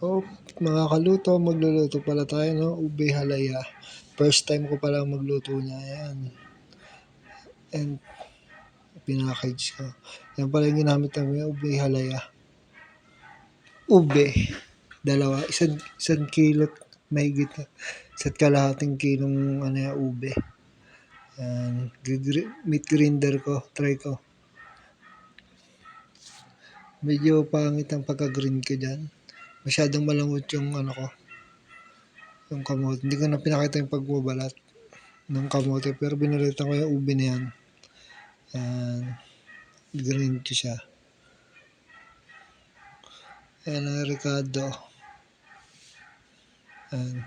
Oh, mga kaluto, magluluto pala tayo, no? Ube halaya. First time ko palang magluto niya. Ayan. And pinackage ko. Yan pala yung ginamit namin, ube halaya. Ube. Dalawa. Isang kilo mahigit. Isa't kalahating kilong ube. Yan. Meat grinder ko. Try ko. Medyo pangit ang pagka-green ko dyan. Masyadong malangot yung ko. Yung kamote. Hindi ko na pinakita yung pagbabalat ng kamote. Pero binalitan ko yung ube na yan. Yan. Green ko siya. Ayan ang Ricardo. Ayan.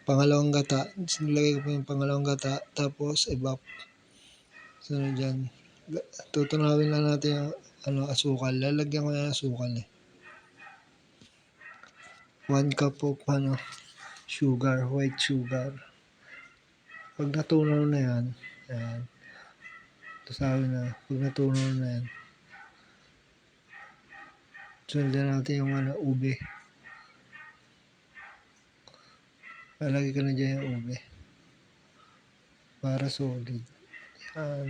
Pangalawang gata. Sinilagay ko pa yung pangalawang gata. Tapos, evap. Sunod dyan. Tutunawin lang natin yung asukal. Lalagyan ko na asukal eh. 1 cup of sugar, white sugar. Pag natunaw na yan, ayan. Tusawin na. Pag natunaw na yan, sundan natin yung ube. Lalagay ko na dyan yung ube. Para solid. Yan.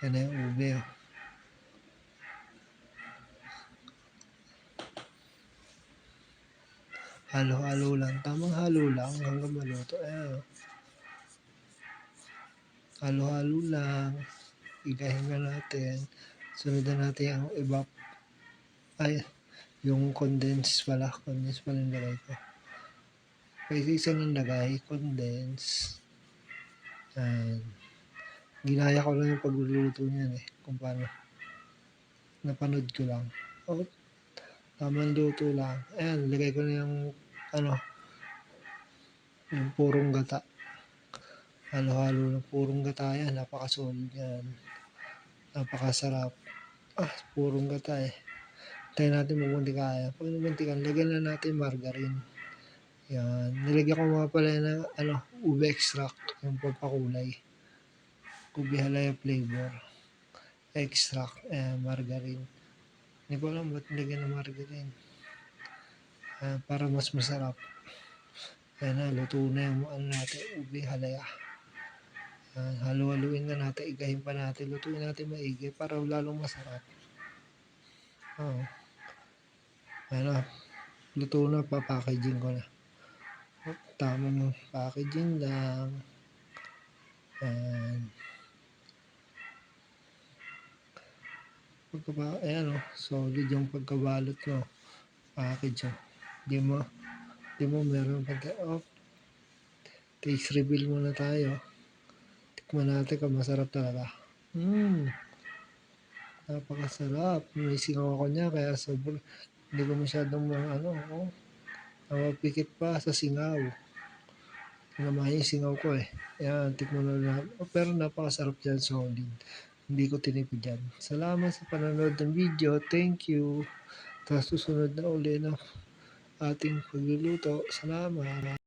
Yan na yung ube. Oh. Halo-halo lang. Tamang halo lang hanggang maluto. Ayan. Halo-halo lang. Igahin na natin. Sundan natin yung evap. Ay, yung condense pala. Condense pala yung lagay ko. Kasi isa ng lagay. Condense. Ayan. Ginaya ko lang yung pagluluto niyan eh. Kung paano. Napanood ko lang. Oh, tamang luto lang. Ayan, lagay ko na yung yung purong gata. Halo-halo ng purong gata yan. Napakasolid yan. Napakasarap. Purong gata eh. Tayo natin magbuntikan. Pag nabuntikan, lagyan na natin margarine. Yan. Nilagyan ko mga pala ng ube extract. Yung pampakulay. Ube halaya flavor. Extract. Margarine. Hindi ko alam ba't nilagyan ng margarine. Para mas masarap. Ayan na, luto na yung natin, ube halaya. Halu-haluin na natin, igahin pa natin, lutuin natin maigi para lalong masarap. Ayan na, luto na, papackaging ko na. Tamang packaging lang. Ayan solid yung pagkabalot mo. Package Di mo meron taste reveal muna tayo. Tikman natin kung masarap talaga. Napakasarap. May singaw ako niya kaya sobrang hindi ko masyadong napapikit pa sa singaw. Naman yung singaw ko eh. Ayan, tikman na lang. Pero napakasarap yan, solid. Hindi ko tinipid yan. Salamat sa panonood ng video. Thank you. Tapos susunod na uli na ating pagluluto. Salamat.